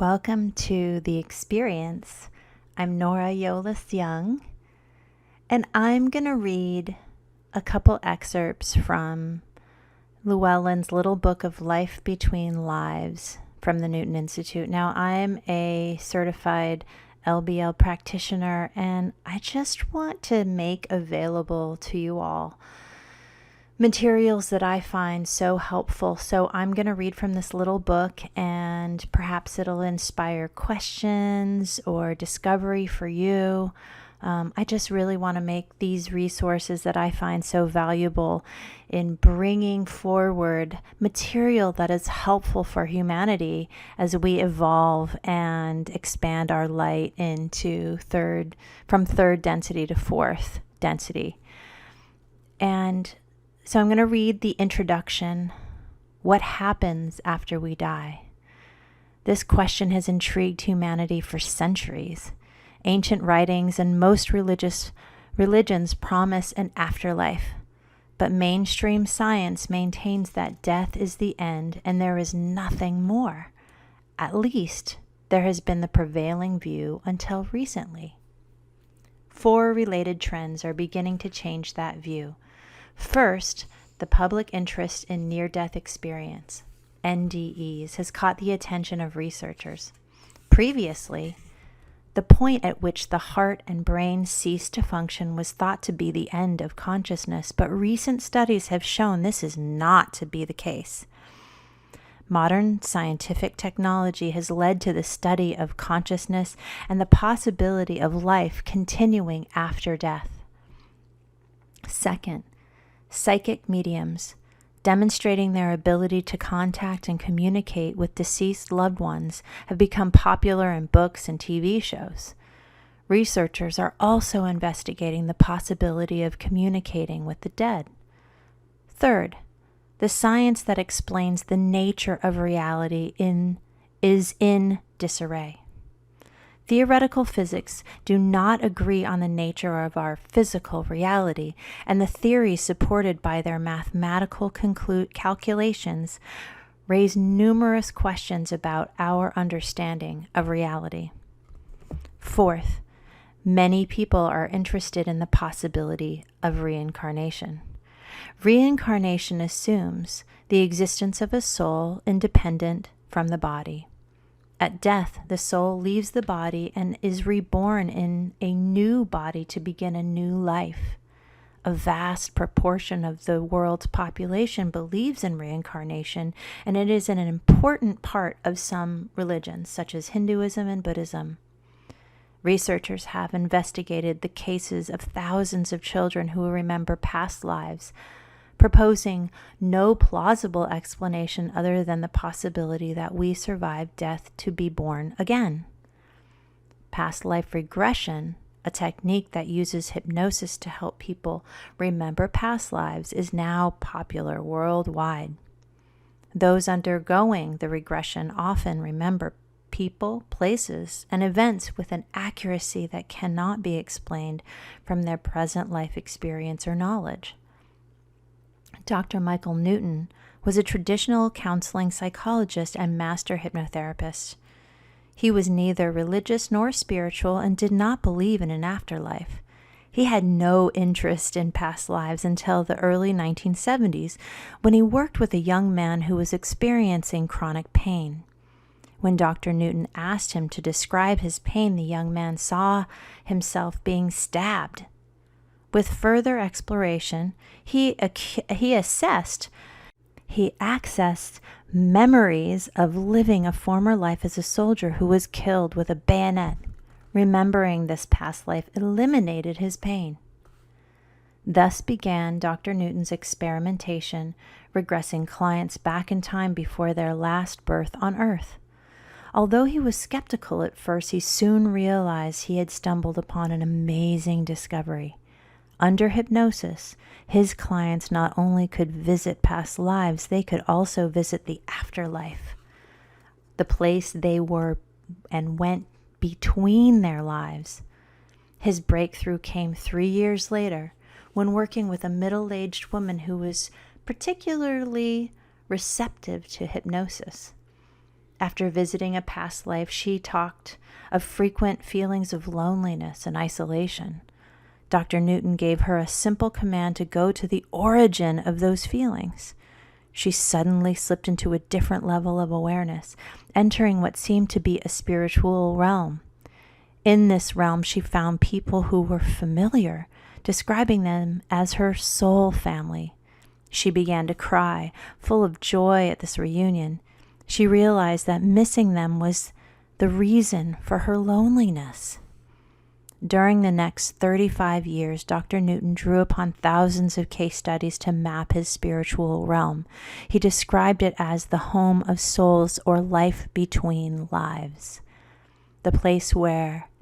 Welcome to The Experience. I'm Nora Yolis Young, and I'm going to read a couple excerpts from Llewellyn's little book of Life Between Lives from the Newton Institute. Now, I'm a certified LBL practitioner, and I just want to make available to you all materials that I find so helpful. So I'm going to read from this little book, and perhaps it'll inspire questions or discovery for you. I just really want to make these resources that I find so valuable in bringing forward material that is helpful for humanity as we evolve and expand our light into from third density to fourth density. And so I'm going to read the introduction. What happens after we die? This question has intrigued humanity for centuries. Ancient writings and most religions promise an afterlife, but mainstream science maintains that death is the end and there is nothing more. At least, there has been the prevailing view until recently. 4 related trends are beginning to change that view. First, the public interest in near-death experience, NDEs, has caught the attention of researchers. Previously, the point at which the heart and brain cease to function was thought to be the end of consciousness, but recent studies have shown this is not to be the case. Modern scientific technology has led to the study of consciousness and the possibility of life continuing after death. Second, psychic mediums, demonstrating their ability to contact and communicate with deceased loved ones, have become popular in books and TV shows. Researchers are also investigating the possibility of communicating with the dead. Third, the science that explains the nature of reality is in disarray. Theoretical physics do not agree on the nature of our physical reality, and the theories supported by their mathematical calculations raise numerous questions about our understanding of reality. Fourth, many people are interested in the possibility of reincarnation. Reincarnation assumes the existence of a soul independent from the body. At death, the soul leaves the body and is reborn in a new body to begin a new life. A vast proportion of the world's population believes in reincarnation, and it is an important part of some religions, such as Hinduism and Buddhism. Researchers have investigated the cases of thousands of children who remember past lives, proposing no plausible explanation other than the possibility that we survive death to be born again. Past life regression, a technique that uses hypnosis to help people remember past lives, is now popular worldwide. Those undergoing the regression often remember people, places, and events with an accuracy that cannot be explained from their present life experience or knowledge. Dr. Michael Newton was a traditional counseling psychologist and master hypnotherapist. He was neither religious nor spiritual and did not believe in an afterlife. He had no interest in past lives until the early 1970s, when he worked with a young man who was experiencing chronic pain. When Dr. Newton asked him to describe his pain, the young man saw himself being stabbed. With further exploration, he accessed memories of living a former life as a soldier who was killed with a bayonet. Remembering this past life eliminated his pain. Thus began Dr. Newton's experimentation, regressing clients back in time before their last birth on Earth. Although he was skeptical at first, he soon realized he had stumbled upon an amazing discovery. Under hypnosis, his clients not only could visit past lives, they could also visit the afterlife, the place they were and went between their lives. His breakthrough came 3 years later when working with a middle-aged woman who was particularly receptive to hypnosis. After visiting a past life, she talked of frequent feelings of loneliness and isolation. Dr. Newton gave her a simple command to go to the origin of those feelings. She suddenly slipped into a different level of awareness, entering what seemed to be a spiritual realm. In this realm, she found people who were familiar, describing them as her soul family. She began to cry, full of joy at this reunion. She realized that missing them was the reason for her loneliness. During the next 35 years, Dr. Newton drew upon thousands of case studies to map his spiritual realm. He described it as the home of souls, or life between lives, the place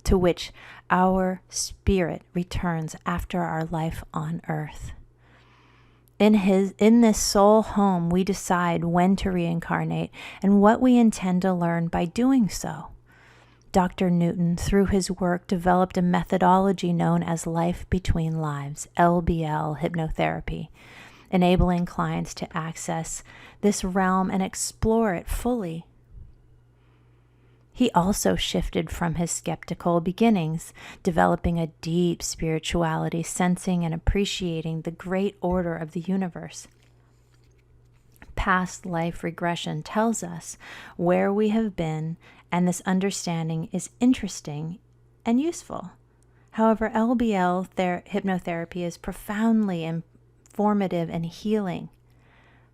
to which our spirit returns after our life on earth. In this soul home, we decide when to reincarnate and what we intend to learn by doing so. Dr. Newton, through his work, developed a methodology known as Life Between Lives, LBL hypnotherapy, enabling clients to access this realm and explore it fully. He also shifted from his skeptical beginnings, developing a deep spirituality, sensing and appreciating the great order of the universe. Past life regression tells us where we have been, and this understanding is interesting and useful. However, LBL hypnotherapy is profoundly informative and healing.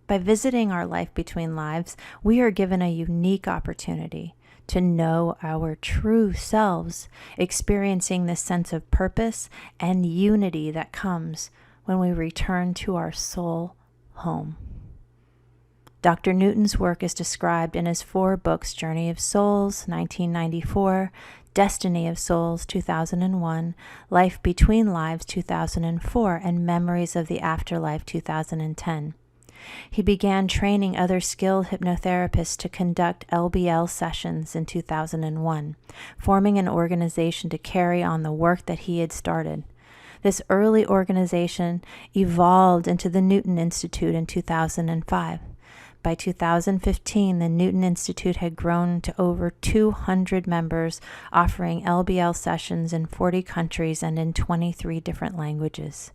By visiting our life between lives, we are given a unique opportunity to know our true selves, experiencing this sense of purpose and unity that comes when we return to our soul home. Dr. Newton's work is described in his 4 books, Journey of Souls, 1994, Destiny of Souls, 2001, Life Between Lives, 2004, and Memories of the Afterlife, 2010. He began training other skilled hypnotherapists to conduct LBL sessions in 2001, forming an organization to carry on the work that he had started. This early organization evolved into the Newton Institute in 2005. By 2015, the Newton Institute had grown to over 200 members, offering LBL sessions in 40 countries and in 23 different languages.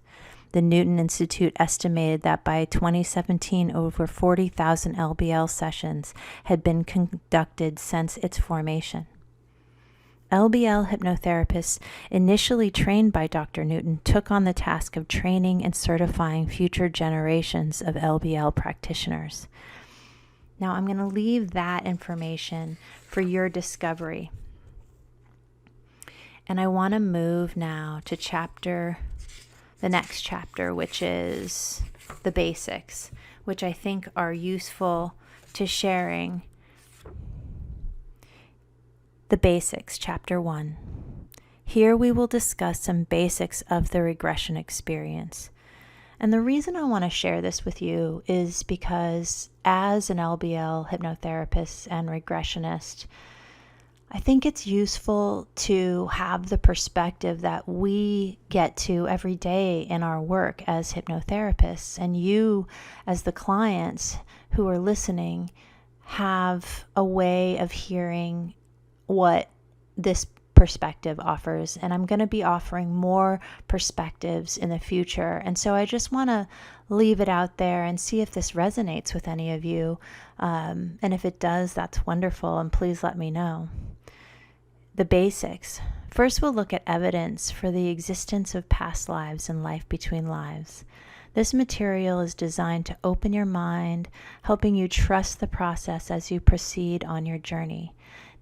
The Newton Institute estimated that by 2017, over 40,000 LBL sessions had been conducted since its formation. LBL hypnotherapists, initially trained by Dr. Newton, took on the task of training and certifying future generations of LBL practitioners. Now, I'm going to leave that information for your discovery. And I want to move now to the next chapter, which is the basics, which I think are useful to sharing. The basics, chapter 1. Here we will discuss some basics of the regression experience. And the reason I want to share this with you is because as an LBL hypnotherapist and regressionist, I think it's useful to have the perspective that we get to every day in our work as hypnotherapists, and you as the clients who are listening have a way of hearing what this perspective offers. And I'm going to be offering more perspectives in the future. And so I just want to leave it out there and see if this resonates with any of you. And if it does, that's wonderful. And please let me know. The basics. First, we'll look at evidence for the existence of past lives and life between lives. This material is designed to open your mind, helping you trust the process as you proceed on your journey.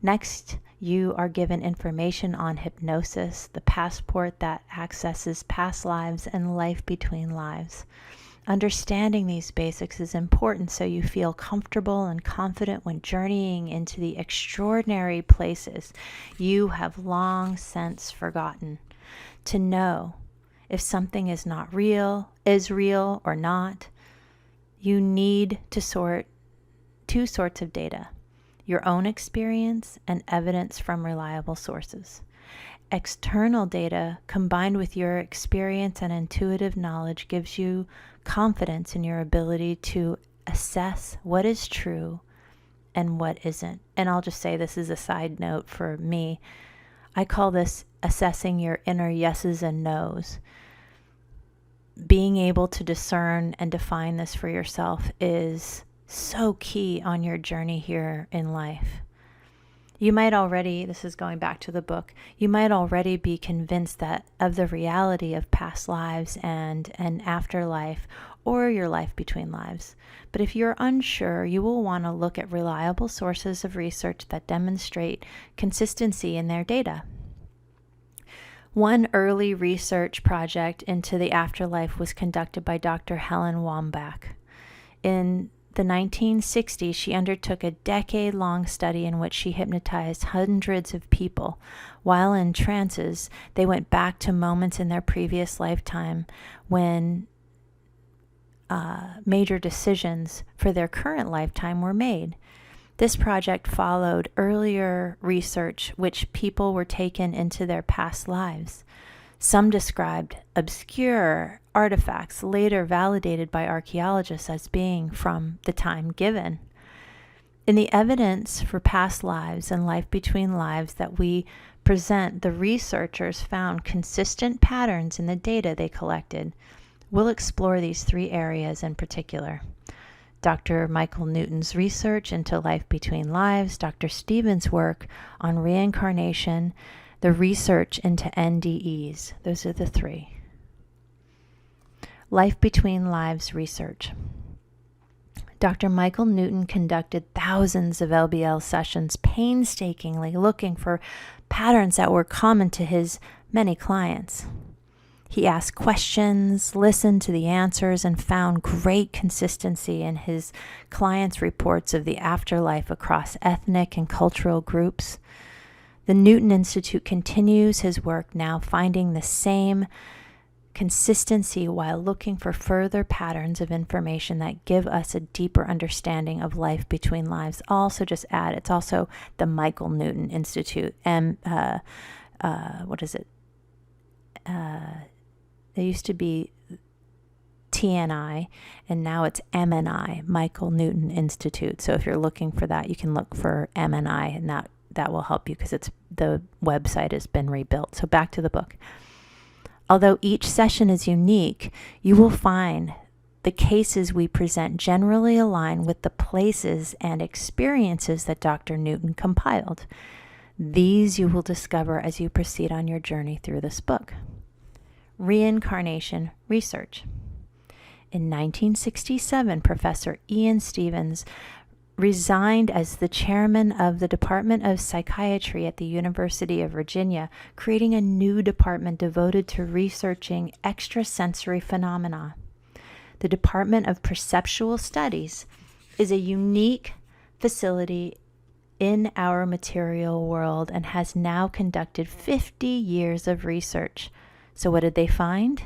Next, you are given information on hypnosis, the passport that accesses past lives and life between lives. Understanding these basics is important so you feel comfortable and confident when journeying into the extraordinary places you have long since forgotten. To know if something is real or not, you need to sort 2 sorts of data: your own experience and evidence from reliable sources. External data combined with your experience and intuitive knowledge gives you confidence in your ability to assess what is true and what isn't. And I'll just say this is a side note for me. I call this assessing your inner yeses and nos. Being able to discern and define this for yourself is so key on your journey here in life. You might already, this is going back to the book, you might already be convinced that of the reality of past lives and an afterlife or your life between lives. But if you're unsure, you will want to look at reliable sources of research that demonstrate consistency in their data. One early research project into the afterlife was conducted by Dr. Helen Wambach. In the 1960s, she undertook a decade-long study in which she hypnotized hundreds of people. While in trances, they went back to moments in their previous lifetime when major decisions for their current lifetime were made. This project followed earlier research which people were taken into their past lives. Some described obscure artifacts later validated by archaeologists as being from the time given. In the evidence for past lives and life between lives that we present, the researchers found consistent patterns in the data they collected. We'll explore these three areas in particular. Dr. Michael Newton's research into life between lives, Dr. Stevens' work on reincarnation, the research into NDEs. Those are the three. Life between lives research. Dr. Michael Newton conducted thousands of LBL sessions, painstakingly looking for patterns that were common to his many clients. He asked questions, listened to the answers, and found great consistency in his clients' reports of the afterlife across ethnic and cultural groups. The Newton Institute continues his work now, finding the same consistency while looking for further patterns of information that give us a deeper understanding of life between lives. I'll also just add, it's also the Michael Newton Institute. There used to be TNI, and now it's MNI, Michael Newton Institute. So if you're looking for that, you can look for MNI, and that will help you because the website has been rebuilt. So back to the book. Although each session is unique, you will find the cases we present generally align with the places and experiences that Dr. Newton compiled. These you will discover as you proceed on your journey through this book. Reincarnation research. In 1967, Professor Ian Stevens resigned as the chairman of the Department of Psychiatry at the University of Virginia, creating a new department devoted to researching extrasensory phenomena. The Department of Perceptual Studies is a unique facility in our material world and has now conducted 50 years of research. So what did they find?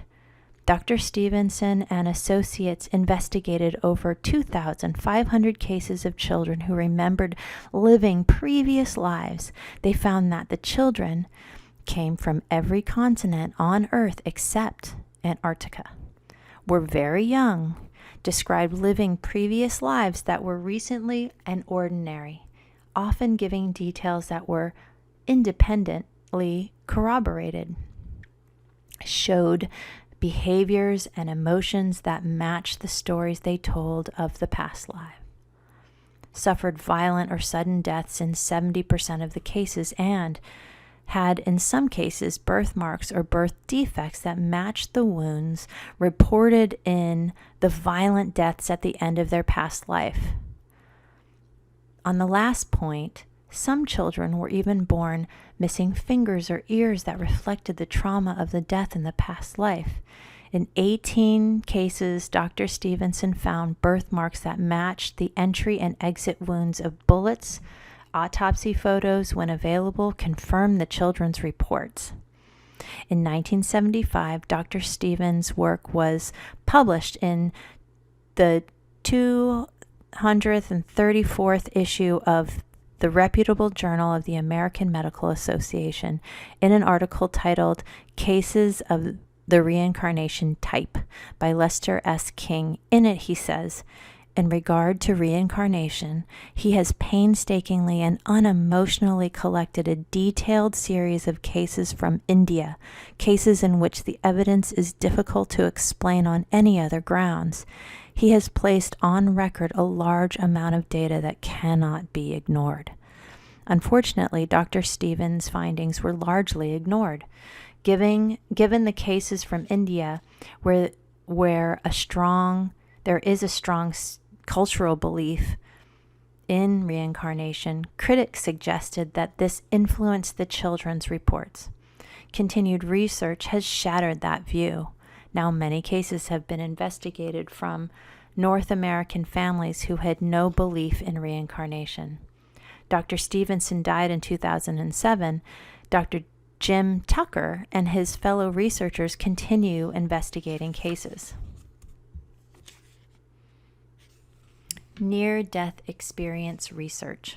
Dr. Stevenson and associates investigated over 2,500 cases of children who remembered living previous lives. They found that the children came from every continent on Earth except Antarctica, were very young, described living previous lives that were recently and ordinary, often giving details that were independently corroborated, showed behaviors and emotions that matched the stories they told of the past life, suffered violent or sudden deaths in 70% of the cases, and had in some cases birthmarks or birth defects that matched the wounds reported in the violent deaths at the end of their past life. On the last point, some children were even born missing fingers or ears that reflected the trauma of the death in the past life. In 18 cases, Dr. Stevenson found birthmarks that matched the entry and exit wounds of bullets. Autopsy photos, when available, confirmed the children's reports. In 1975, Dr. Stevens' work was published in the 234th issue of the reputable Journal of the American Medical Association in an article titled Cases of the Reincarnation Type by Lester S. King. In it, he says, in regard to reincarnation, he has painstakingly and unemotionally collected a detailed series of cases from India, cases in which the evidence is difficult to explain on any other grounds. He has placed on record a large amount of data that cannot be ignored. Unfortunately, Dr. Stevens' findings were largely ignored. Given the cases from India where there is a strong cultural belief in reincarnation, critics suggested that this influenced the children's reports. Continued research has shattered that view. Now many cases have been investigated from North American families who had no belief in reincarnation. Dr. Stevenson died in 2007. Dr. Jim Tucker and his fellow researchers continue investigating cases. Near-death experience research.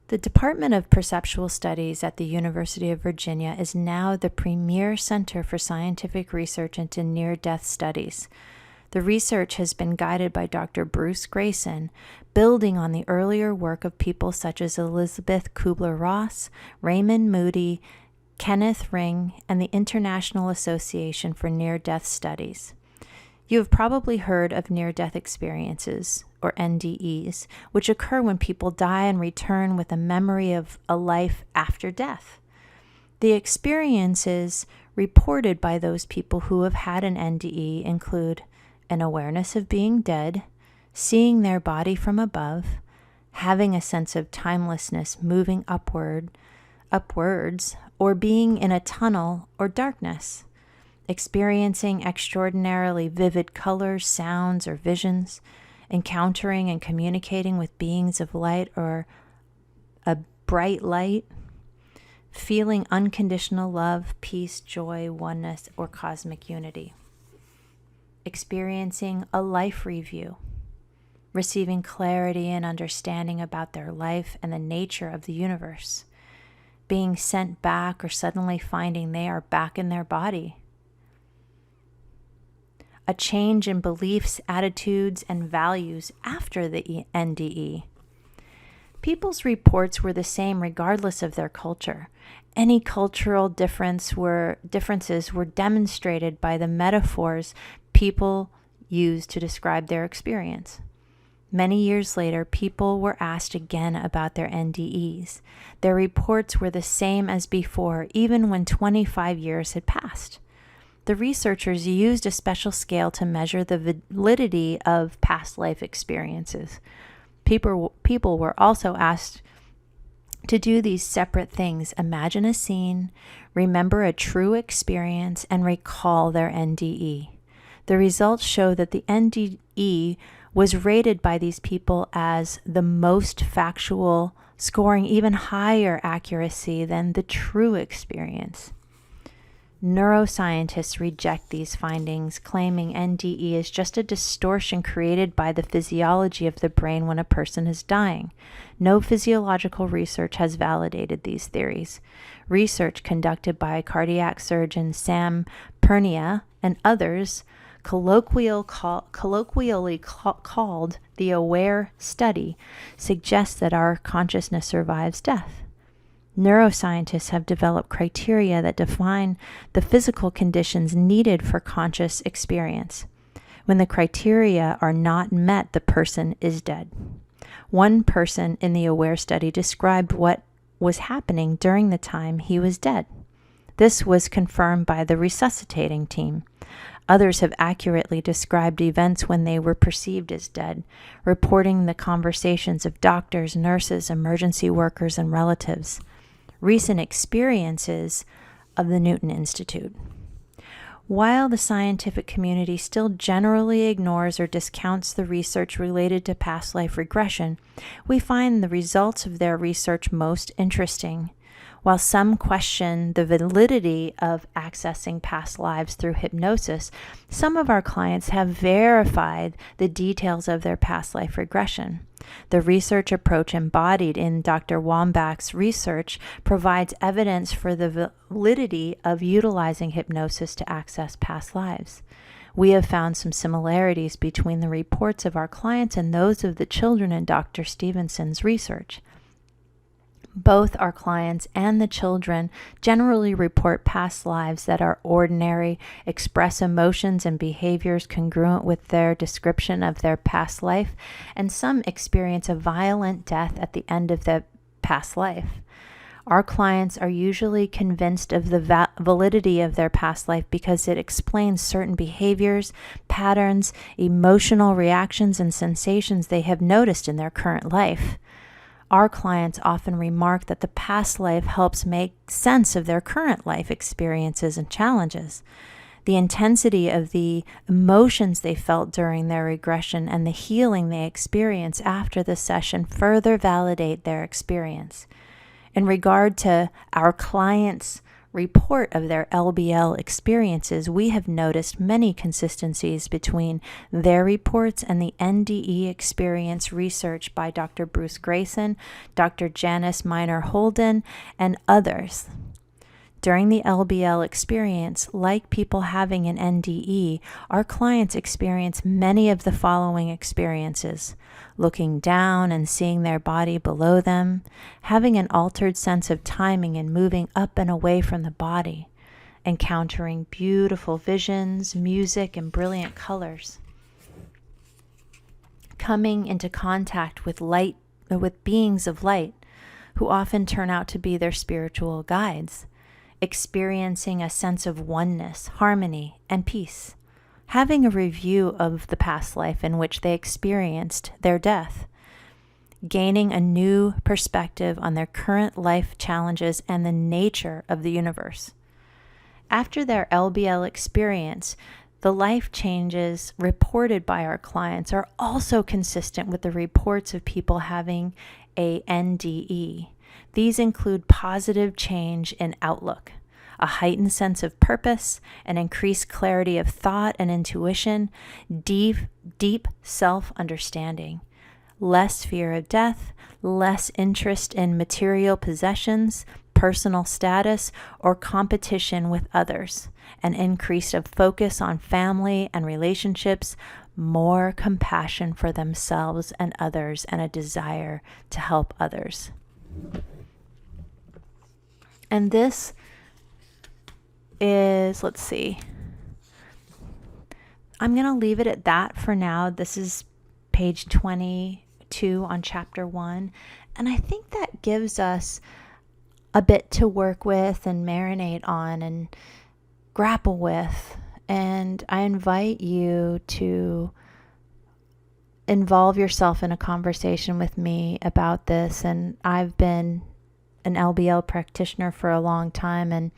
The Department of Perceptual Studies at the University of Virginia is now the premier center for scientific research into near-death studies. The research has been guided by Dr. Bruce Grayson, building on the earlier work of people such as Elizabeth Kubler-Ross, Raymond Moody, Kenneth Ring, and the International Association for Near-Death Studies. You have probably heard of near-death experiences, or NDEs, which occur when people die and return with a memory of a life after death. The experiences reported by those people who have had an NDE include an awareness of being dead, seeing their body from above, having a sense of timelessness moving upwards, or being in a tunnel or darkness, experiencing extraordinarily vivid colors, sounds, or visions, encountering and communicating with beings of light or a bright light, feeling unconditional love, peace, joy, oneness, or cosmic unity, experiencing a life review, receiving clarity and understanding about their life and the nature of the universe, being sent back or suddenly finding they are back in their body, a change in beliefs, attitudes, and values after the NDE. People's reports were the same regardless of their culture. Any cultural differences were demonstrated by the metaphors people used to describe their experience. Many years later, people were asked again about their NDEs. Their reports were the same as before, even when 25 years had passed. The researchers used a special scale to measure the validity of past life experiences. People were also asked to do these separate things: imagine a scene, remember a true experience, and recall their NDE. The results show that the NDE was rated by these people as the most factual, scoring even higher accuracy than the true experience. Neuroscientists reject these findings, claiming NDE is just a distortion created by the physiology of the brain when a person is dying. No physiological research has validated these theories. Research conducted by cardiac surgeon Sam Pernia and others, colloquially called the AWARE study, suggests that our consciousness survives death. Neuroscientists have developed criteria that define the physical conditions needed for conscious experience. When the criteria are not met, the person is dead. One person in the AWARE study described what was happening during the time he was dead. This was confirmed by the resuscitating team. Others have accurately described events when they were perceived as dead, reporting the conversations of doctors, nurses, emergency workers, and relatives. Recent experiences of the Newton Institute. While the scientific community still generally ignores or discounts the research related to past life regression, we find the results of their research most interesting. While some question the validity of accessing past lives through hypnosis, some of our clients have verified the details of their past life regression. The research approach embodied in Dr. Wambach's research provides evidence for the validity of utilizing hypnosis to access past lives. We have found some similarities between the reports of our clients and those of the children in Dr. Stevenson's research. Both our clients and the children generally report past lives that are ordinary, express emotions and behaviors congruent with their description of their past life, and some experience a violent death at the end of the past life. Our clients are usually convinced of the validity of their past life because it explains certain behaviors, patterns, emotional reactions, and sensations they have noticed in their current life. Our clients often remark that the past life helps make sense of their current life experiences and challenges. The intensity of the emotions they felt during their regression and the healing they experience after the session further validate their experience. In regard to our clients' report of their LBL experiences, we have noticed many consistencies between their reports and the NDE experience research by Dr. Bruce Grayson, Dr. Janice Miner Holden, and others. During the LBL experience, like people having an NDE, our clients experience many of the following experiences: looking down and seeing their body below them, having an altered sense of timing and moving up and away from the body, encountering beautiful visions, music, and brilliant colors, coming into contact with beings of light, who often turn out to be their spiritual guides, experiencing a sense of oneness, harmony, and peace, having a review of the past life in which they experienced their death, gaining a new perspective on their current life challenges and the nature of the universe. After their LBL experience, the life changes reported by our clients are also consistent with the reports of people having a NDE. These include positive change in outlook, a heightened sense of purpose, an increased clarity of thought and intuition, deep self-understanding, less fear of death, less interest in material possessions, personal status, or competition with others, an increase of focus on family and relationships, more compassion for themselves and others, and a desire to help others. And this is, let's see, I'm going to leave it at that for now. This is page 22 on chapter 1. And I think that gives us a bit to work with and marinate on and grapple with. And I invite you to involve yourself in a conversation with me about this. And I've been an LBL practitioner for a long time, and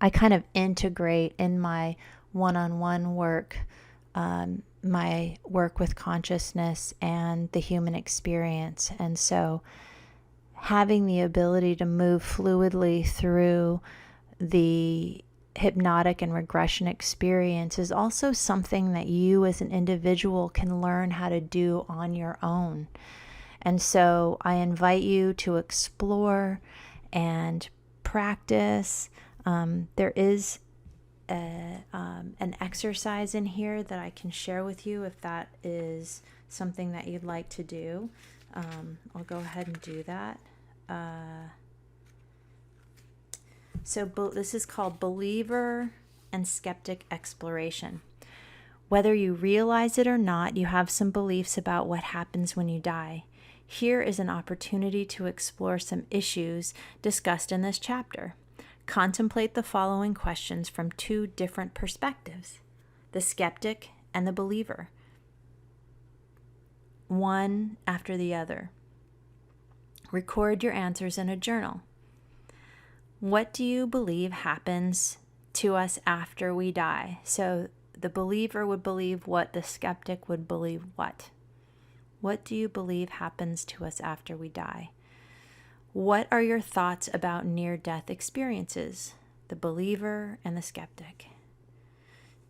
I kind of integrate in my one-on-one work, my work with consciousness and the human experience. And so having the ability to move fluidly through the hypnotic and regression experience is also something that you as an individual can learn how to do on your own. And so I invite you to explore and practice. There is an exercise in here that I can share with you if that is something that you'd like to do. I'll go ahead and do that. So this is called Believer and Skeptic Exploration. Whether you realize it or not, you have some beliefs about what happens when you die. Here is an opportunity to explore some issues discussed in this chapter. Contemplate the following questions from two different perspectives: the skeptic and the believer, one after the other. Record your answers in a journal. What do you believe happens to us after we die? So the believer would believe what, the skeptic would believe what. What do you believe happens to us after we die? What are your thoughts about near-death experiences? The believer and the skeptic.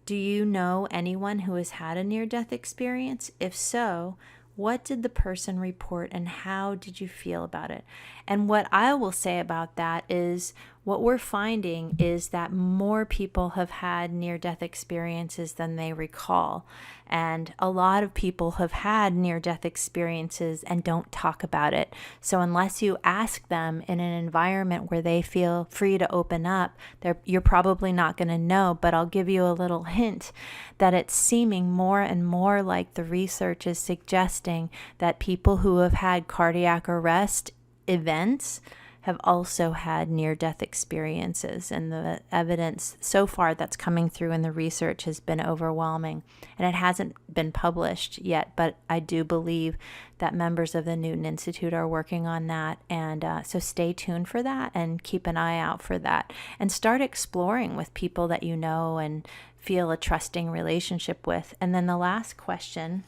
Do you know anyone who has had a near-death experience? If so, what did the person report and how did you feel about it? And what I will say about that is what we're finding is that more people have had near-death experiences than they recall. And a lot of people have had near-death experiences and don't talk about it. So unless you ask them in an environment where they feel free to open up, you're probably not going to know. But I'll give you a little hint that it's seeming more and more like the research is suggesting that people who have had cardiac arrest events have also had near-death experiences, and the evidence so far that's coming through in the research has been overwhelming. And it hasn't been published yet, but I do believe that members of the Newton Institute are working on that, and so stay tuned for that and keep an eye out for that, and start exploring with people that you know and feel a trusting relationship with. And then the last question,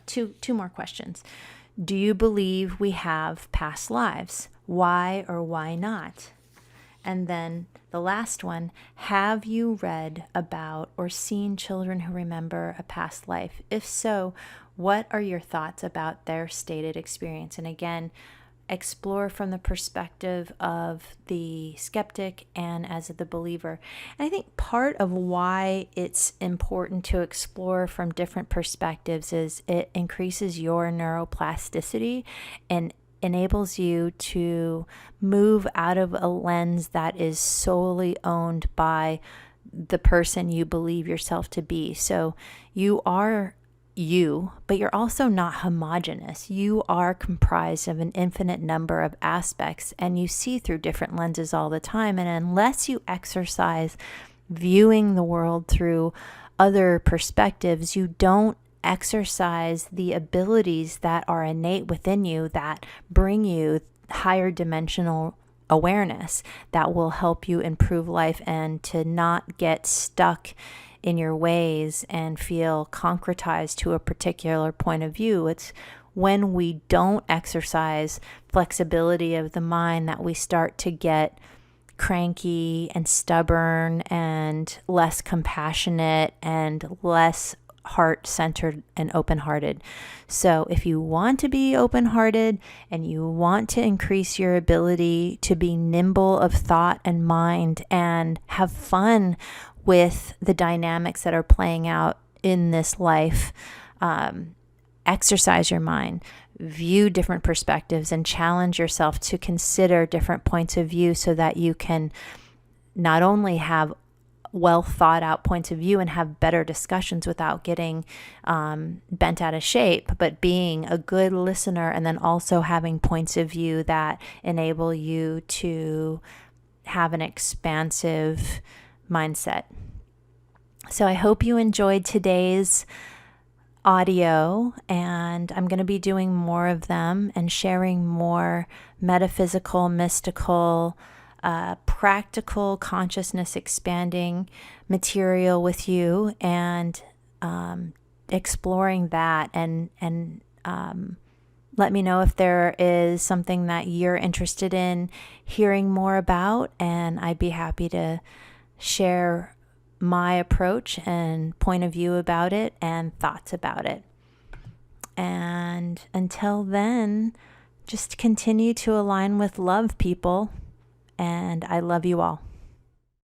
two more questions. Do you believe we have past lives? Why or why not? And then the last one, have you read about or seen children who remember a past life? If so, what are your thoughts about their stated experience? And again, explore from the perspective of the skeptic and as the believer. And I think part of why it's important to explore from different perspectives is it increases your neuroplasticity and enables you to move out of a lens that is solely owned by the person you believe yourself to be. So you are you, but you're also not homogeneous. You are comprised of an infinite number of aspects, and you see through different lenses all the time. And unless you exercise viewing the world through other perspectives, you don't exercise the abilities that are innate within you that bring you higher dimensional awareness that will help you improve life and to not get stuck in your ways and feel concretized to a particular point of view. It's when we don't exercise flexibility of the mind that we start to get cranky and stubborn and less compassionate and less heart-centered and open-hearted. So if you want to be open-hearted and you want to increase your ability to be nimble of thought and mind and have fun with the dynamics that are playing out in this life, exercise your mind, view different perspectives, and challenge yourself to consider different points of view so that you can not only have well thought out points of view and have better discussions without getting bent out of shape, but being a good listener and then also having points of view that enable you to have an expansive mindset. So I hope you enjoyed today's audio, and I'm going to be doing more of them and sharing more metaphysical, mystical, practical consciousness expanding material with you, and exploring that, and let me know if there is something that you're interested in hearing more about, and I'd be happy to share my approach and point of view about it and thoughts about it. And until then, just continue to align with love, people. And I love you all.